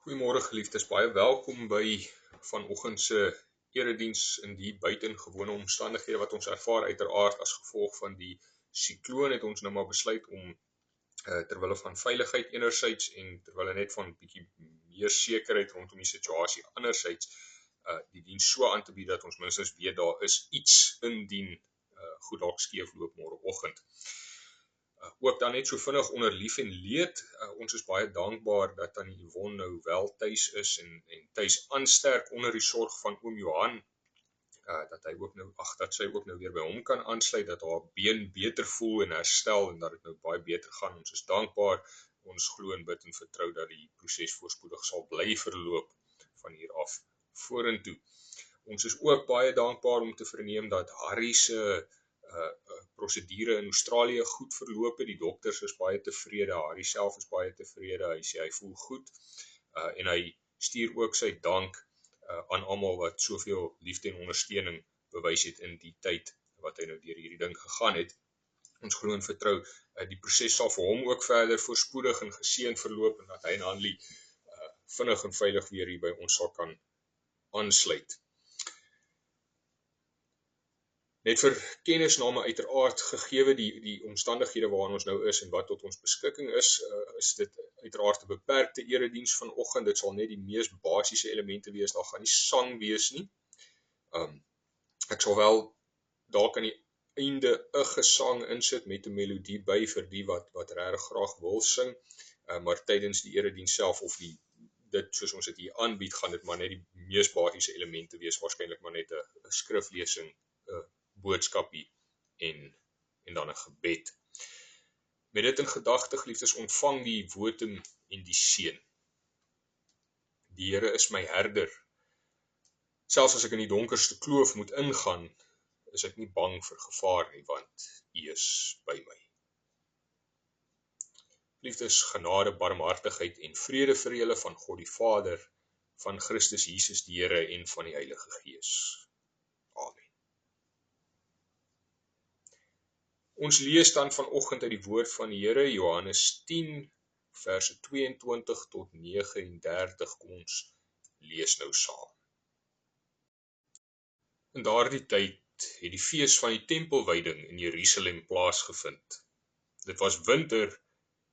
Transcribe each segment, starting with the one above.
Goeiemôre geliefdes, baie welkom by vanoggend se erediens in die buitengewone omstandighede wat ons ervaar uiteraard as gevolg van die sikloon het ons nou maar besluit om terwille van veiligheid enerzijds en terwille net van bietjie meer sekerheid rondom die situasie anderzijds die diens so aan te bied dat ons minstens weet daar is iets indien goed dalk skeef loop môreoggend. Ook dan net so vinnig onder lief en leed, ons is baie dankbaar dat Tannie Yvonne nou wel tuis is en tuis aansterk onder die sorg van oom Johan, dat sy ook nou weer by hom kan aansluit, dat haar been beter voel en herstel en dat dit nou baie beter gaan. Ons is dankbaar, ons glo en bid en vertrou dat die proses voorspoedig sal bly verloop van hier af vorentoe. Ons is ook baie dankbaar om te verneem dat Harry se prosedure in Australië goed verloop het. Die dokters is baie tevrede, Harry self is baie tevrede, hy sê hy voel goed en hy stuur ook sy dank aan almal wat soveel liefde en ondersteuning bewys het in die tyd wat hy nou deur hierdie ding gegaan het. Ons glo en vertrou, die proses sal vir hom ook verder voorspoedig en geseënd verloop en dat hy en Hanlie vinnig en veilig weer hier by ons sal kan aansluit. Net vir kennisname uiteraard gegewe die omstandighede waarin ons nou is en wat tot ons beskikking is dit uiteraard 'n beperkte erediens vanoggend. Dit sal net die mees basiese elemente wees, daar gaan nie sang wees nie. Ek sal wel dalk aan die einde 'n gesang insit met 'n melodie by vir die wat regtig graag wil sing, maar tydens die erediens self of dit soos ons dit hier aanbied, gaan dit maar net die mees basiese elemente wees, waarskynlik maar net 'n skriflesing, 'n boodskapie en dan 'n gebed. Met dit in gedagte, geliefdes, ontvang die wotum en die seën. Die Here is my herder. Selfs as ek in die donkerste kloof moet ingaan, is ek nie bang vir gevaar nie, want U is by my. Liefdes, genade, barmhartigheid en vrede vir julle van God die Vader, van Christus Jesus die Here en van die Heilige Gees. Amen. Ons lees dan vanoggend uit die woord van die Here, Johannes 10, verse 22 tot 39, kom ons lees nou saam. In daardie tyd het die fees van die tempelwyding in Jerusalem plaasgevind. Dit was winter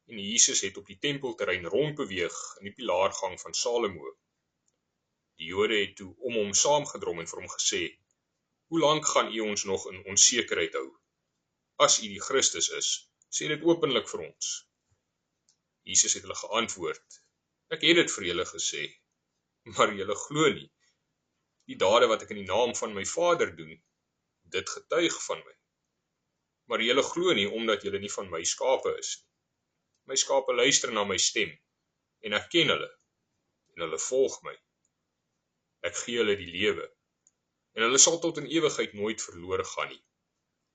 en Jesus het op die tempelterrein rondbeweeg in die pilaargang van Salomo. Die Jode het toe om hom saamgedrom en vir hom gesê: "Hoe lank gaan U ons nog in onsekerheid hou? As U die Christus is, sê dit openlik vir ons." Jesus het hulle geantwoord: "Ek het dit vir julle gesê, maar julle glo nie. Die dade wat ek in die naam van my Vader doen, dit getuig van my. Maar julle glo nie omdat julle nie van my skape is nie. My skape luister na my stem en ek ken hulle en hulle volg my. Ek gee hulle die lewe en hulle sal tot in ewigheid nooit verlore gaan nie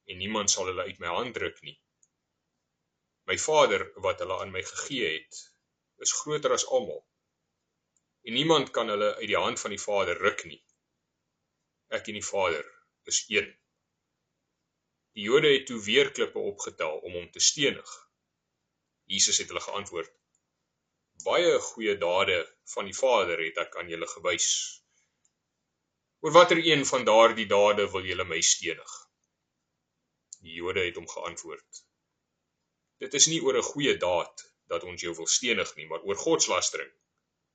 en niemand sal hulle uit my hand ruk nie. My Vader wat hulle aan my gegee het, is groter as almal en niemand kan hulle uit die hand van die Vader ruk nie. Ek en die Vader is een." Die Jode het toe weer klippe opgetel om hom te stenig. Jesus het hulle geantwoord: "Baie goeie dade van die Vader het ek aan julle gewys. Oor watter een van daardie dade wil julle my stenig?" Die Jode het hom geantwoord: "Dit is nie oor 'n goeie daad dat ons jou wil stenig nie, maar oor godslastering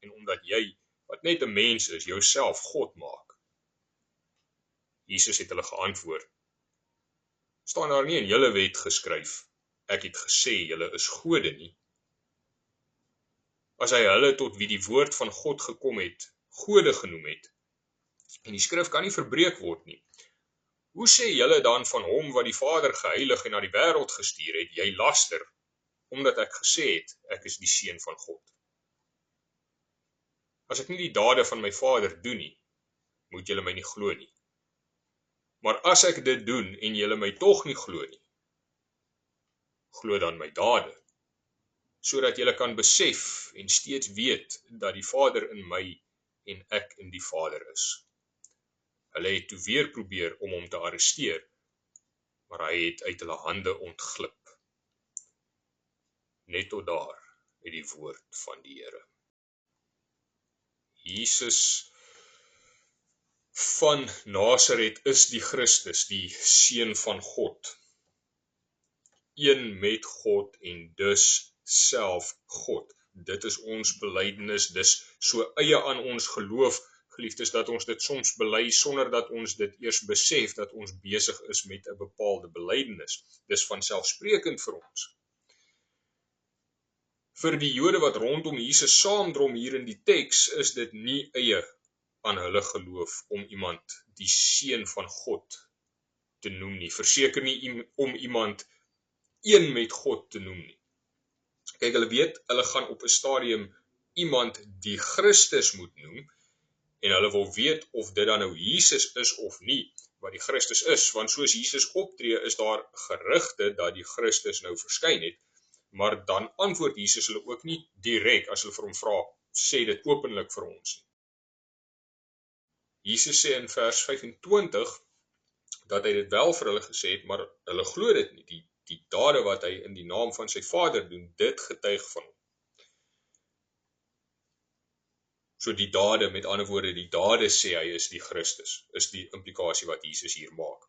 en omdat jy, wat net 'n mens is, jouself God maak." Jesus het hulle geantwoord: "Staan daar nie in julle wet geskryf, ek het gesê julle is gode nie? As hy hulle tot wie die woord van God gekom het, gode genoem het, en die skrif kan nie verbreek word nie, hoe sê julle dan van hom wat die Vader geheilig en na die wêreld gestuur het, jy laster, omdat ek gesê het, ek is die seun van God? As ek nie die dade van my Vader doen nie, moet julle my nie glo nie. Maar as ek dit doen en julle my tog nie glo nie, glo dan my dade, sodat julle kan besef en steeds weet dat die Vader in my en ek in die Vader is." Hulle het toe weer probeer om hom te arresteer, maar hy het uit hulle hande ontglip. Net tot daar uit die woord van die Here. Jesus van Nasaret is die Christus, die seun van God. Een met God en dus self God. Dit is ons belydenis, dis so eie aan ons geloof, geliefdes, dat ons dit soms bely sonder dat ons dit eers besef dat ons besig is met 'n bepaalde belydenis. Dis vanselfsprekend vir ons. Vir die Jode wat rondom Jesus saamdrom hier in die teks, is dit nie eie aan hulle geloof om iemand die seun van God te noem nie. Verseker nie om iemand een met God te noem nie. Kyk, hulle weet, hulle gaan op 'n stadium iemand die Christus moet noem, en hulle wil weet of dit dan nou Jesus is of nie, wat die Christus is, want soos Jesus optree, is daar gerugte dat die Christus nou verskyn het, maar dan antwoord Jesus hulle ook nie direk as hulle vir hom vra, sê dit openlik vir ons nie. Jesus sê in vers 25, dat hy dit wel vir hulle gesê het, maar hulle glo dit nie. Die dade wat hy in die naam van sy Vader doen, dit getuig van hom. So die dade, met ander woorde, die dade sê hy is die Christus, is die implikasie wat Jesus hier maak.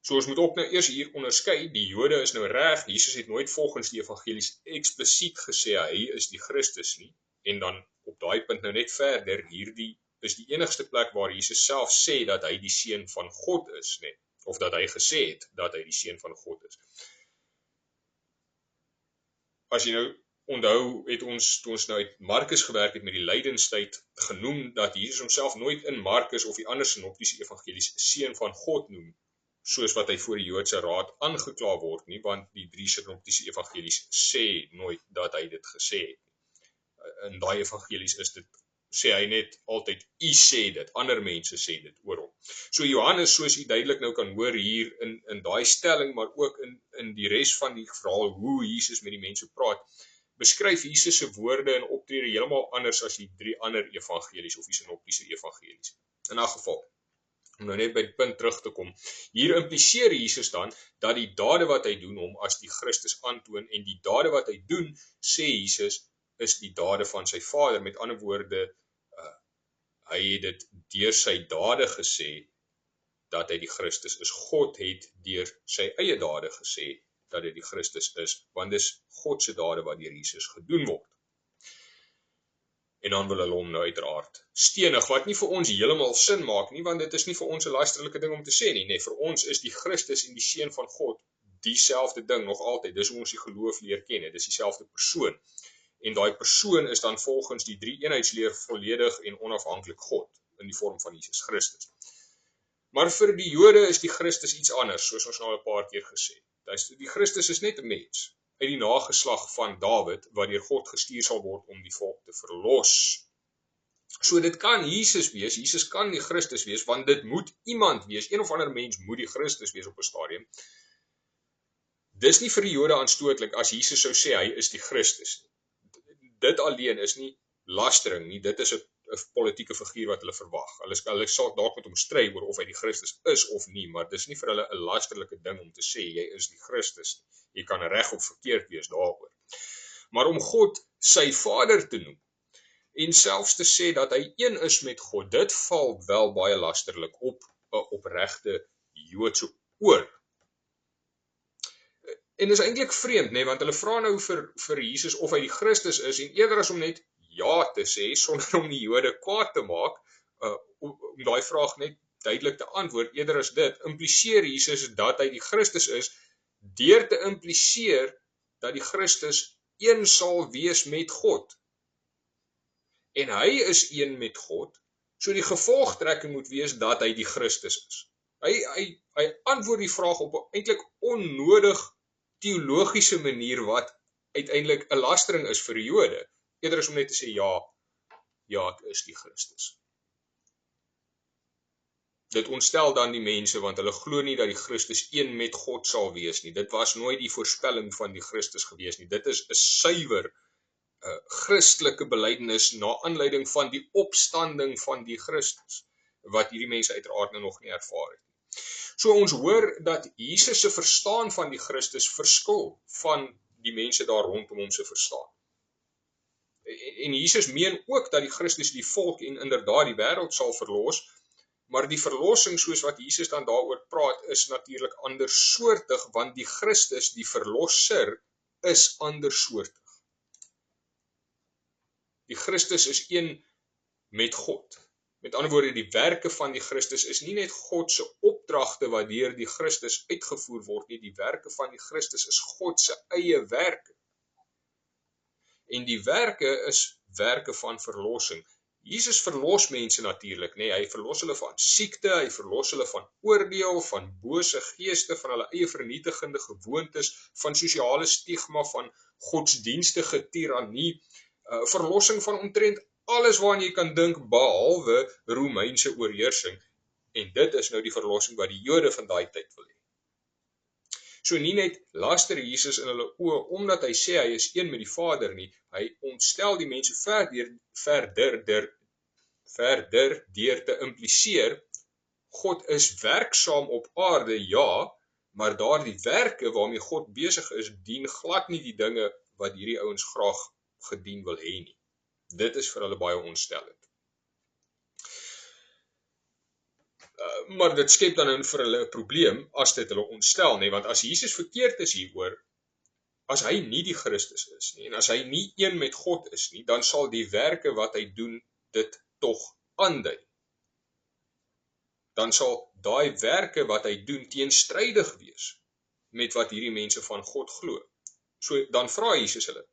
So ons moet ook nou eers hier onderskei, die Jode is nou reg, Jesus het nooit volgens die evangelies eksplisiet gesê hy is die Christus nie, en dan op daai punt nou net verder, hierdie is die enigste plek waar Jesus self sê dat hy die seun van God is, net, of dat hy gesê het dat hy die seun van God is. As jy nou onthou, het ons, toe ons nou uit Markus gewerk het met die lydenstyd, genoem dat Jesus homself nooit in Markus of die ander sinoptiese evangelies seun van God noem, soos wat hy voor die Joodse raad aangekla word nie, want die 3 sinoptiese evangelies sê nooit dat hy dit gesê het. In daai evangelies is dit, sê hy net altyd, u sê dit, ander mense sê dit oor hom. So Johannes, soos u duidelik nou kan hoor hier in daai stelling, maar ook in die res van die verhaal, hoe Jesus met die mense praat, beskryf Jesus se woorde en optrede heeltemal anders as die 3 ander evangelies of die sinoptiese evangelies. In 'n geval, om nou net by die punt terug te kom, hier impliseer Jesus dan dat die dade wat hy doen hom as die Christus aantoon, en die dade wat hy doen, sê Jesus, is die dade van sy Vader. Met ander woorde, hy het dit deur sy dade gesê dat hy die Christus is. God het deur sy eie dade gesê dat hy die Christus is, want dis God se dade wat deur Jesus gedoen word. En dan wil hulle hom nou uiteraard stenig, wat nie vir ons heeltemal sin maak nie, want dit is nie vir ons 'n lasterlike ding om te sê nie. Nee, vir ons is die Christus en die seun van God dieselfde ding nog altyd. Dis hoe ons die geloof leer ken, dit is dieselfde persoon. En daai persoon is dan volgens die 3 eenheidsleer volledig en onafhanklik God in die vorm van Jesus Christus. Maar vir die Jode is die Christus iets anders, soos ons nou 'n paar keer gesê het. Die Christus is net 'n mens uit die nageslag van Dawid, wat deur God gestuur sal word om die volk te verlos. So dit kan Jesus wees, Jesus kan die Christus wees, want dit moet iemand wees, een of ander mens moet die Christus wees op 'n stadium. Dis nie vir die Jode aanstootlik as Jesus sou sê hy is die Christus. Dit alleen is nie lastering nie, dit is 'n politieke figuur wat hulle verwag. Hulle sal dalk met hom stry oor of hy die Christus is of nie, maar dis nie vir hulle 'n lasterlike ding om te sê jy is die Christus nie. Jy kan reg of verkeerd wees daaroor. Maar om God sy Vader te noem en selfs te sê dat hy een is met God, dit val wel baie lasterlik op 'n opregte Joodse oor. En is eintlik vreemd, nee, want hulle vra nou vir Jesus of hy die Christus is, en eerder as om net ja te sê, sonder om die Jode kwaad te maak, om daai vraag net duidelik te antwoord, eerder as dit, impliseer Jesus dat hy die Christus is, deur te impliseer dat die Christus een sal wees met God. En hy is een met God, so die gevolgtrekking moet wees dat hy die Christus is. Hy antwoord die vraag op 'n eintlik onnodig teologiese manier wat uiteindelik 'n lastering is vir die Jode, eerder as om net te sê ja, ek is die Christus. Dit ontstel dan die mense, want hulle glo nie dat die Christus een met God sal wees nie. Dit was nooit die voorspelling van die Christus gewees nie. Dit is 'n suiwer Christelike belydenis na aanleiding van die opstanding van die Christus, wat hierdie mense uiteraard nou nog nie ervaar het. So ons hoor dat Jesus se verstaan van die Christus verskil van die mense daar rondom hom se verstaan. En Jesus meen ook dat die Christus die volk en inderdaad die wêreld sal verlos, maar die verlossing soos wat Jesus dan daaroor praat is natuurlik andersoortig, want die Christus, die verlosser, is andersoortig. Die Christus is een met God. Met ander woorde, die werke van die Christus is nie net God se opdragte wat deur die Christus uitgevoer word nie, die werke van die Christus is God se eie werke. En die werke is werke van verlossing. Jesus verlos mense natuurlik, nee, hy verlos hulle van siekte, hy verlos hulle van oordeel, van bose geeste, van hulle eie vernietigende gewoontes, van sosiale stigma, van godsdienstige tirannie, verlossing van omtrent alles waaraan jy kan dink behalwe Romeinse oorheersing. En dit is nou die verlossing wat die Jode van daai tyd wil hê. So nie net laster Jesus in hulle oë omdat hy sê hy is een met die Vader nie, hy ontstel die mense verder deur te impliseer God is werksaam op aarde, ja, maar daardie werke waarmee God besig is, dien glad nie die dinge wat hierdie ouens graag gedien wil hê nie. Dit is vir hulle baie ontstellend. Maar dit skep dan vir hulle 'n probleem as dit hulle ontstel, nee, want as Jesus verkeerd is hieroor, as hy nie die Christus is nie, en as hy nie een met God is nie, dan sal die werke wat hy doen dit tog aandui. Dan sal daai werke wat hy doen teenstrydig wees met wat hierdie mense van God glo. So dan vra Jesus hulle.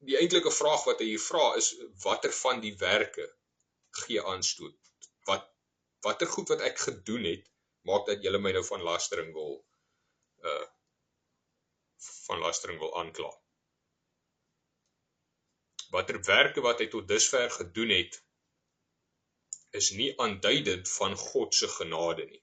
Die eintlike vraag wat hy hier vra is, watter van die werke gee aanstoot? Watter goed wat ek gedoen het, maak dat julle my nou van lastering wil aankla? Watter werke wat hy tot dusver gedoen het, is nie aanduidend van God se genade nie.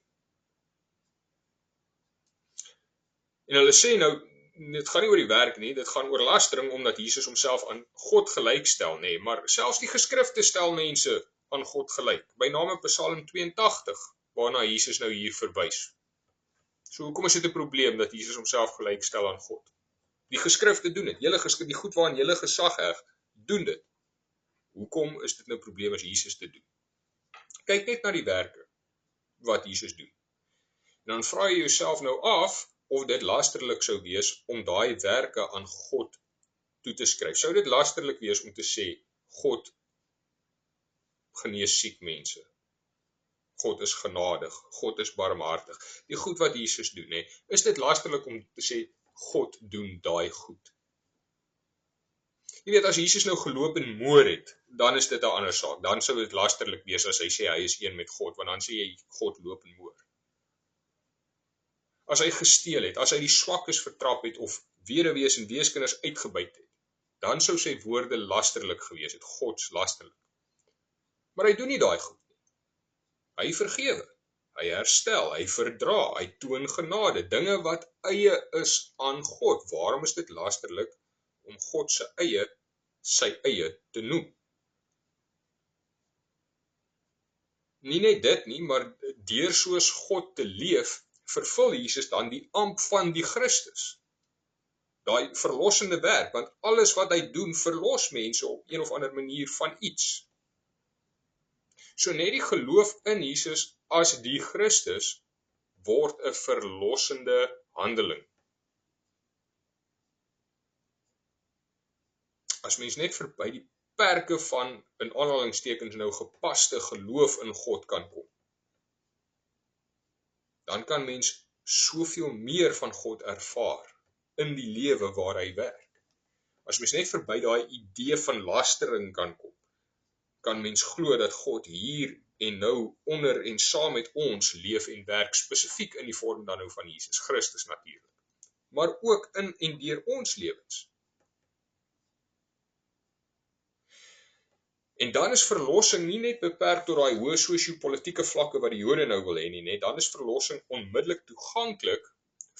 En hulle sê nou, dit gaan nie oor die werk nie, dit gaan oor lastering, omdat Jesus homself aan God gelyk stel, nee, maar selfs die geskrifte stel mense aan God gelyk, by name Psalm 82, waarna Jesus nou hier verwys. So hoekom is dit 'n probleem dat Jesus homself gelyk stel aan God? Die geskrifte doen dit, die goed waarin julle gesag heg, doen dit. Hoekom is dit nou 'n probleem as Jesus dit doen? Kyk net na die werke wat Jesus doen. En dan vra jy jouself nou af, of dit lasterlik sou wees om daai werke aan God toe te skryf. Sou dit lasterlik wees om te sê, God genees siek mense. God is genadig, God is barmhartig. Die goed wat Jesus doen, nee, is dit lasterlik om te sê, God doen daai goed. Jy weet, as Jesus nou geloop en moor het, dan is dit 'n ander saak. Dan sou dit lasterlik wees as hy sê hy is een met God, want dan sê jy God loop en moor. As hy gesteel het, as hy die swakkes vertrap het of weduwees en weeskinders uitgebuit het, dan sou sy woorde lasterlik gewees het, Gods lasterlik. Maar hy doen nie daai goed nie. Hy vergewe, hy herstel, hy verdra, hy toon genade, dinge wat eie is aan God. Waarom is dit lasterlik om God se eie, sy eie te noem? Nie net dit nie, maar deur soos God te leef, vervul Jesus dan die amp van die Christus. Daai verlossende werk, want alles wat hy doen, verlos mense op een of ander manier van iets. So net die geloof in Jesus as die Christus word 'n verlossende handeling. As mens net verby die perke van, in aanhalingstekens nou, gepaste geloof in God kan kom, dan kan mens soveel meer van God ervaar in die lewe waar hy werk. As mens net verby daai idee van lastering kan kom, kan mens glo dat God hier en nou onder en saam met ons leef en werk, spesifiek in die vorm dan nou van Jesus Christus natuurlik, maar ook in en deur ons lewens. En dan is verlossing nie net beperk tot daai hoë sosio-politieke vlakke wat die Jode nou wil hê nie, net dan is verlossing onmiddellik toeganklik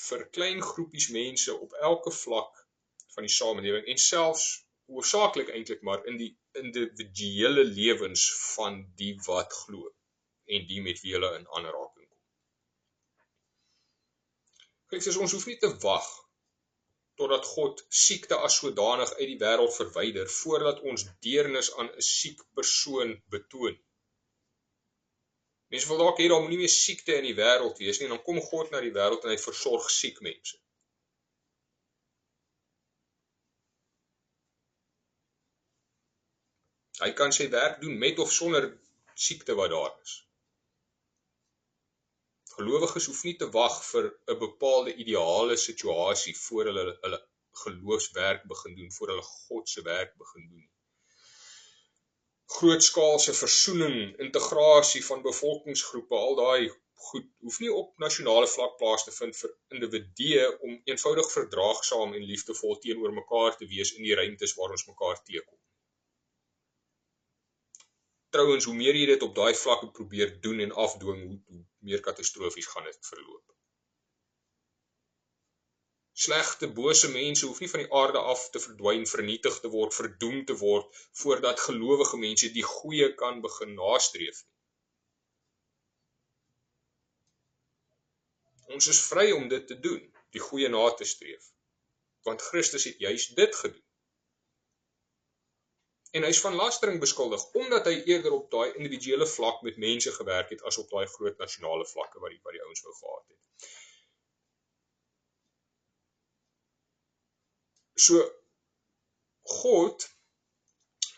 vir klein groepies mense op elke vlak van die samelewing en selfs hoofsaaklik eintlik maar in die individuele lewens van die wat glo en die met wie hulle in aanraking kom. Kyk, ons hoef nie te wag totdat God siekte as sodanig uit die wêreld verwyder, voordat ons deernis aan 'n siek persoon betoon. Mense wil dalk hê daar moet nie meer siekte in die wêreld wees nie, en dan kom God na die wêreld en hy versorg siek mense. Hy kan sy werk doen met of sonder siekte wat daar is. Gelowiges hoef nie te wag vir 'n bepaalde ideale situasie voor hulle geloofswerk begin doen, voor hulle God se werk begin doen. Grootskaalse versoening, integrasie van bevolkingsgroepe, al daai goed hoef nie op nasionale vlak plaas te vind vir individue om eenvoudig verdraagsaam en liefdevol teenoor mekaar te wees in die ruimtes waar ons mekaar teekom. Trouwens, hoe meer jy dit op daai vlakke probeer doen en afdwing, hoe meer katastrofies gaan dit verloop. Slegte, bose mense hoef nie van die aarde af te verdwyn, vernietig te word, verdoem te word, voordat gelowige mense die goeie kan begin nastreef. Ons is vry om dit te doen, die goeie na te streef, want Christus het juis dit gedoen. En hy is van lastering beskuldig, omdat hy eerder op daai individuele vlak met mense gewerk het, as op daai groot nasionale vlakke wat die ouens wou gehad het. So, God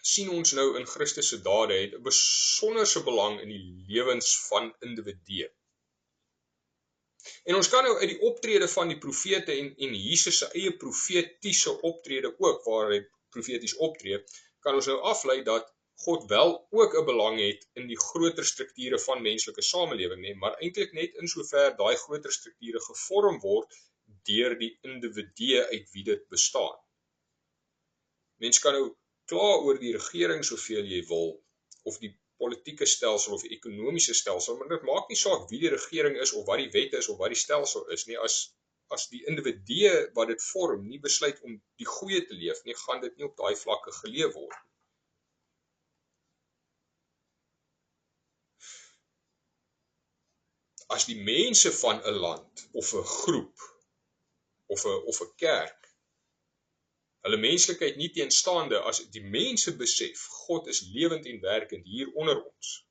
sien ons nou in Christus se dade het 'n besonderse belang in die lewens van individue. En ons kan nou uit die optrede van die profete en Jesus se eie profetiese optrede ook, waar hy profeties optree, kan ons nou aflei dat God wel ook 'n belang het in die groter strukture van menslike samelewing, maar eintlik net in sover daai groter strukture gevorm word deur die individue uit wie dit bestaan. Mens kan nou kla oor die regering soveel jy wil, of die politieke stelsel of die ekonomiese stelsel, maar dit maak nie saak wie die regering is of wat die wet is of wat die stelsel is nie, as die individue wat dit vorm nie besluit om die goeie te leef nie, gaan dit nie op daai vlakke geleef word. As die mense van 'n land of 'n groep of 'n kerk hulle menslikheid nie teenstaande, as die mense besef God is lewend en werkend hier onder ons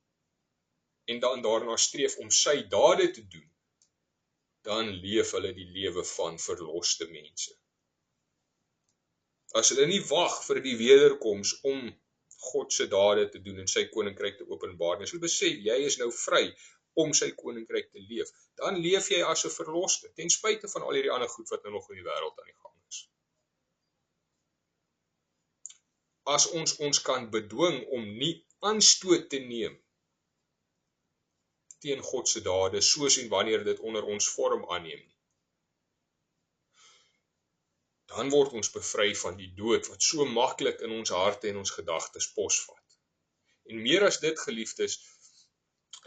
en dan daarna streef om sy dade te doen, dan leef hulle die lewe van verloste mense. As hulle nie wag vir die wederkoms om God se dade te doen en sy koninkryk te openbaar nie, as hulle besef jy is nou vry om sy koninkryk te leef, dan leef jy as 'n verloste, ten spyte van al hierdie ander goed wat nou nog in die wêreld aan die gang is. As ons kan bedwing om nie aanstoot te neem teen God se dade, soos en wanneer dit onder ons vorm aanneem nie, dan word ons bevry van die dood wat so maklik in ons harte en ons gedagtes posvat. En meer as dit, geliefdes,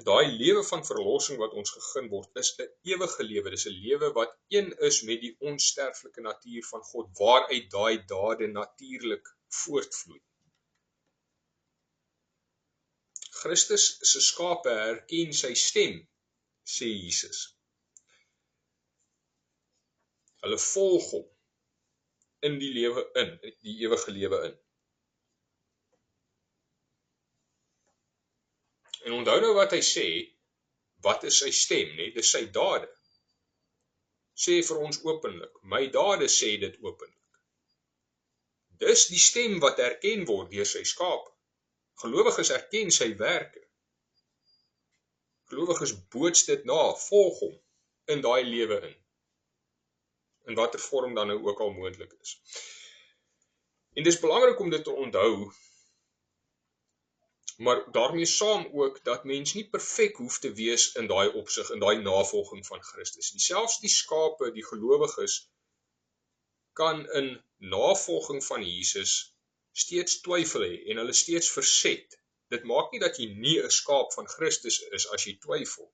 daai lewe van verlossing wat ons gegee word, is 'n ewige lewe. Dis 'n lewe wat een is met die onsterflike natuur van God, waaruit daai dade natuurlik voortvloei. Christus se skape herken sy stem, sê Jesus. Hulle volg hom in die lewe in, die ewige lewe in. En onthou nou wat hy sê, wat is sy stem, nee? Dis sy dade. Sê vir ons openlik, my dade sê dit openlik. Dis die stem wat erken word deur sy skape. Gelowiges erken sy werke. Gelowiges boots dit na, volg hom in daai lewe in watter vorm dan nou ook al moontlik is. En dis belangrik om dit te onthou, maar daarmee saam ook dat mens nie perfek hoef te wees in daai opsig, in daai navolging van Christus. Selfs die skape, die gelowiges, kan in navolging van Jesus steeds twyfel hê en hulle steeds verset. Dit maak nie dat jy nie 'n skaap van Christus is as jy twyfel,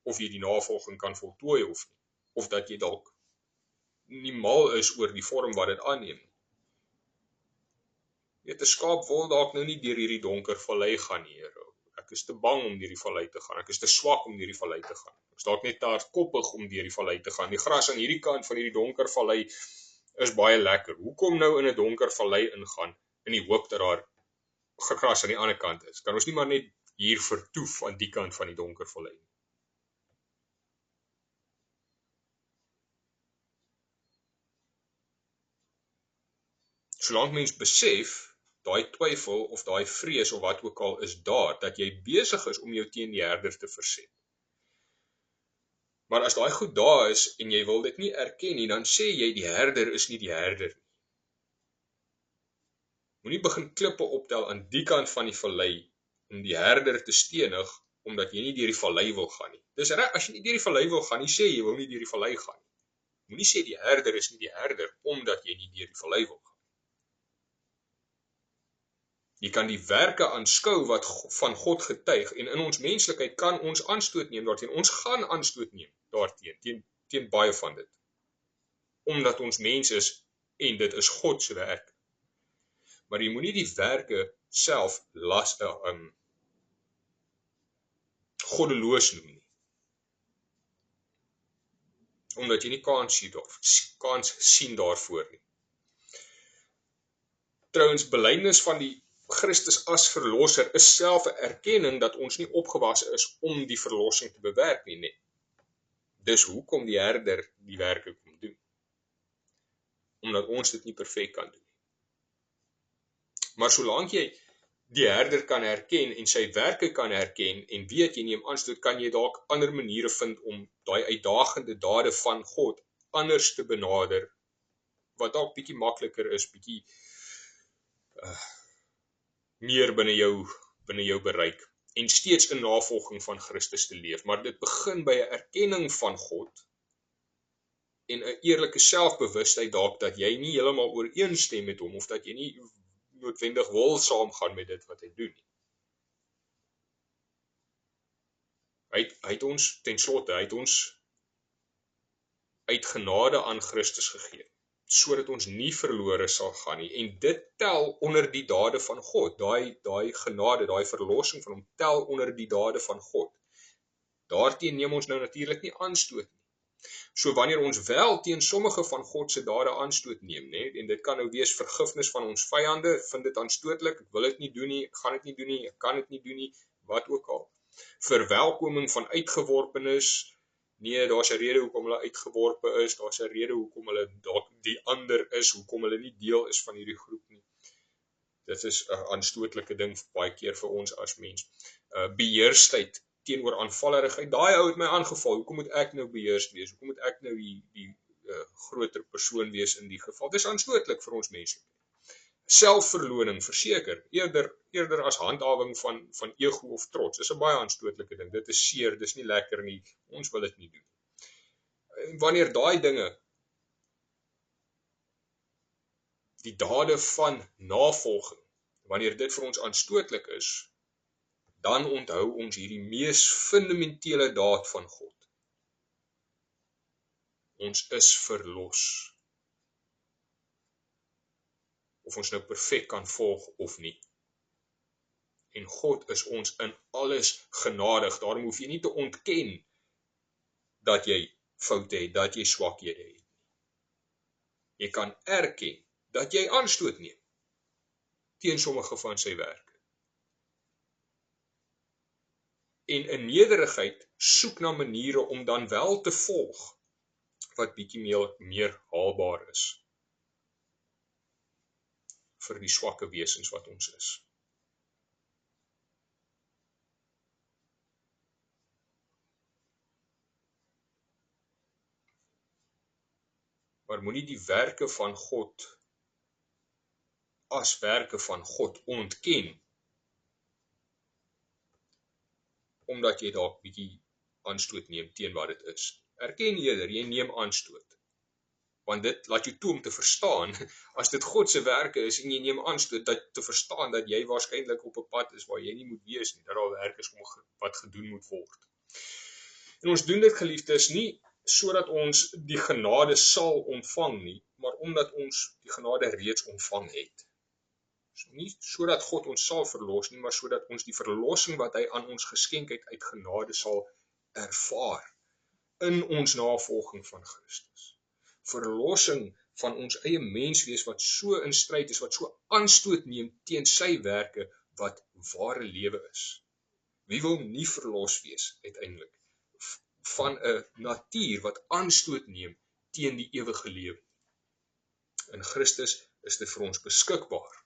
of jy die navolging kan voltooi of nie, of dat jy dalk nie mal is oor die vorm wat dit aanneem. Weet, 'n skaap wil dalk nou nie deur hierdie donker vallei gaan nie, Here. Ek is te bang om deur die vallei te gaan. Ek is te swak om deur die vallei te gaan. Ek is dalk net te hardkoppig om deur die vallei te gaan. Die gras aan hierdie kant van hierdie donker vallei is baie lekker. Hoekom nou in 'n donker vallei ingaan in die hoop dat daar gras aan die ander kant is? Kan ons nie maar net hier vertoef aan die kant van die donker vallei nie? Solank mens besef, daai twyfel of daai vrees of wat ook al is daar, dat jy besig is om jou teen die herder te verset. Maar as daai goed daar is en jy wil dit nie erken nie, dan sê jy die herder is nie die herder nie. Moenie begin klippe optel aan die kant van die vallei om die herder te stenig omdat jy nie deur die vallei wil gaan nie. Dis reg, as jy nie deur die vallei wil gaan nie, sê jy wil nie deur die vallei gaan nie. Moenie sê die herder is nie die herder omdat jy nie deur die vallei wil gaan. Jy kan die werke aanskou wat van God getuig en in ons menslikheid kan ons aanstoot neem daarteen. Ons gaan aanstoot neem daarteen, teen baie van dit. Omdat ons mens is en dit is God se werk. Maar jy moenie die werke self goddeloos noem nie. Omdat jy nie kans sien daarvoor nie. Trouwens, belydenis van die Christus as verlosser is self 'n erkenning dat ons nie opgewasse is om die verlossing te bewerk nie, net. Dis hoekom die herder die werke kom doen. Omdat ons dit nie perfek kan doen. Maar solank jy die herder kan herken en sy werke kan herken en weet jy neem aanstoot, kan jy dalk ander maniere vind om daai uitdagende dade van God anders te benader, wat dalk bietjie makliker is, bietjie meer binne jou bereik en steeds in navolging van Christus te leef. Maar dit begin by 'n erkenning van God en 'n eerlike selfbewustheid dalk dat jy nie heeltemal ooreenstem met hom of dat jy nie noodwendig wil saamgaan met dit wat hy doen nie. Hy het ons ten slotte, hy het ons uit genade aan Christus gegee, sodat ons nie verlore sal gaan nie. En dit tel onder die dade van God. Daai genade, daai verlossing van hom tel onder die dade van God. Daarteen neem ons nou natuurlik nie aanstoot nie. So wanneer ons wel teen sommige van God se dade aanstoot neem, né, en dit kan nou wees vergifnis van ons vyande, vind dit aanstootlik, ek wil dit nie doen nie, ek gaan dit nie doen nie, ek kan dit nie doen nie, wat ook al. Verwelkoming van uitgeworpenes, nee, daar's 'n rede hoekom hulle uitgeworpe is, daar's 'n rede hoekom hulle dalk die ander is, hoekom hulle nie deel is van hierdie groep nie. Dit is 'n aanstootlike ding baie keer vir ons as mens. Beheersheid teenoor aanvallerigheid, daai ou het my aangeval, hoekom moet ek nou beheers wees? Hoekom moet ek nou die groter persoon wees in die geval? Dis aanstootlik vir ons mense. Selfverloning, verseker, eerder as handhawing van ego of trots, is 'n baie aanstootlike ding. Dit is seer, dis nie lekker nie, ons wil dit nie doen. En wanneer daai dinge, die dade van navolging, wanneer dit vir ons aanstootlik is, dan onthou ons hierdie mees fundamentele daad van God. Ons is verlos. Of ons nou perfek kan volg of nie. En God is ons in alles genadig. Daarom hoef jy nie te ontken dat jy foute het, dat jy swakhede het. Jy kan erken dat jy aanstoot neem teen sommige van sy werke. En in nederigheid soek na maniere om dan wel te volg wat bietjie meer haalbaar is vir die swakke wesens wat ons is. Maar moenie die werke van God as werke van God ontken, omdat jy dalk bietjie aanstoot neem teen wat dit is. Erken eerder, jy neem aanstoot. Want dit laat jou toe om te verstaan, as dit God se werke is en jy neem aanstoot, dat te verstaan dat jy waarskynlik op 'n pad is waar jy nie moet wees nie, dat daar werk is wat gedoen moet word. En ons doen dit, geliefdes, nie sodat ons die genade sal ontvang nie, maar omdat ons die genade reeds ontvang het. So nie sodat God ons sal verlos nie, maar sodat ons die verlossing wat hy aan ons geskenk het uit genade sal ervaar in ons navolging van Christus. Verlossing van ons eie menswees wat so in stryd is, wat so aanstoot neem teen sy werke wat ware lewe is. Wie wil nie verlos wees uiteindelik van 'n natuur wat aanstoot neem teen die ewige lewe? In Christus is dit vir ons beskikbaar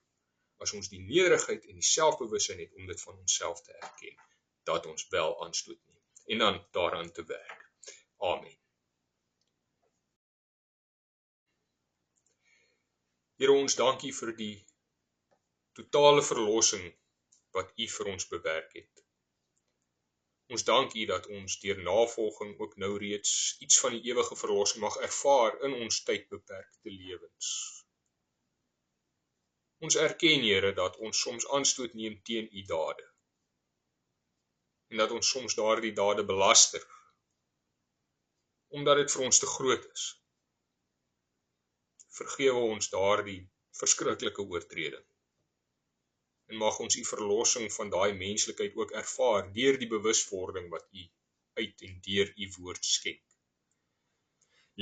as ons die nederigheid en die selfbewussyn het om dit van onsself te erken, dat ons wel aanstoot neem en dan daaraan te werk. Amen. Here, ons dankie vir die totale verlossing wat U vir ons bewerk het. Ons dank U dat ons deur navolging ook nou reeds iets van die ewige verlossing mag ervaar in ons tydbeperkte lewens. Ons erken, Here, dat ons soms aanstoot neem teen U dade en dat ons soms daardie dade belaster, omdat dit vir ons te groot is. Vergewe ons daardie verskriklike oortreding. En mag ons U verlossing van daai menslikheid ook ervaar deur die bewuswording wat U uit en deur U woord skenk.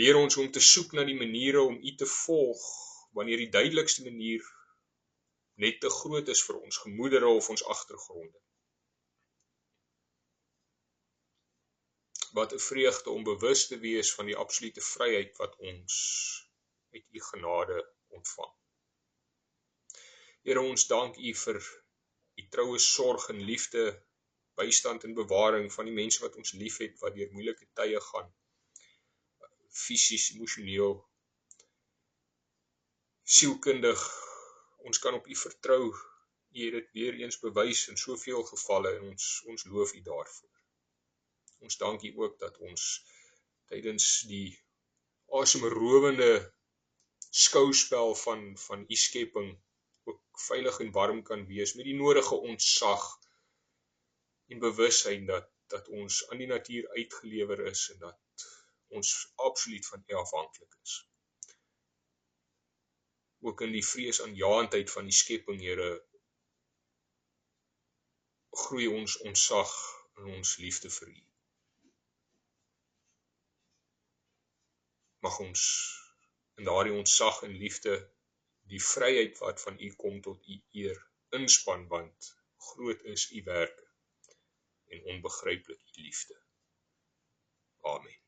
Leer ons om te soek na die maniere om U te volg, wanneer die duidelikste manier net te groot is vir ons gemoedere of ons agtergronde. Wat 'n vreugde om bewus te wees van die absolute vryheid wat ons uit U genade ontvang. Here, ons dank U vir U troue sorg en liefde, bystand en bewaring van die mense wat ons liefhet, wat deur moeilike tye gaan, fisies, emosioneel, sielkundig. Ons kan op U vertrou. U het dit weer eens bewys in soveel gevalle en ons loof U daarvoor. Ons dank U ook dat ons tydens die asemrowende skouspel van U skepping ook veilig en warm kan wees met die nodige ontsag en bewusheid dat ons aan die natuur uitgelewer is en dat ons absoluut van U afhanklik is. Ook in die vreesaanjaendheid van die skepping, Here, groei ons ontsag en ons liefde vir U. Mag ons in daardie ontsag en liefde die vryheid wat van U kom tot U eer inspan, want groot is U werke en onbegryplik U liefde. Amen.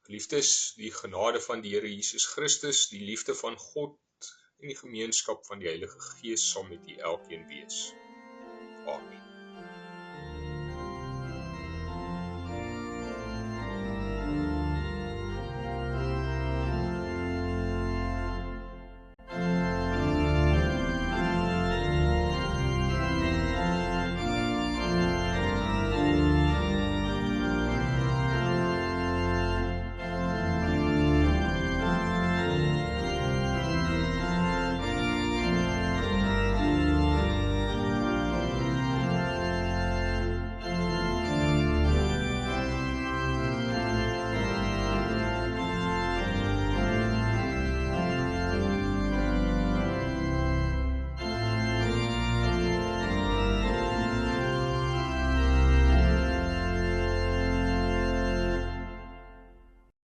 Geliefdes, die genade van die Here Jesus Christus, die liefde van God en die gemeenskap van die Heilige Gees sal met u elkeen wees. Amen.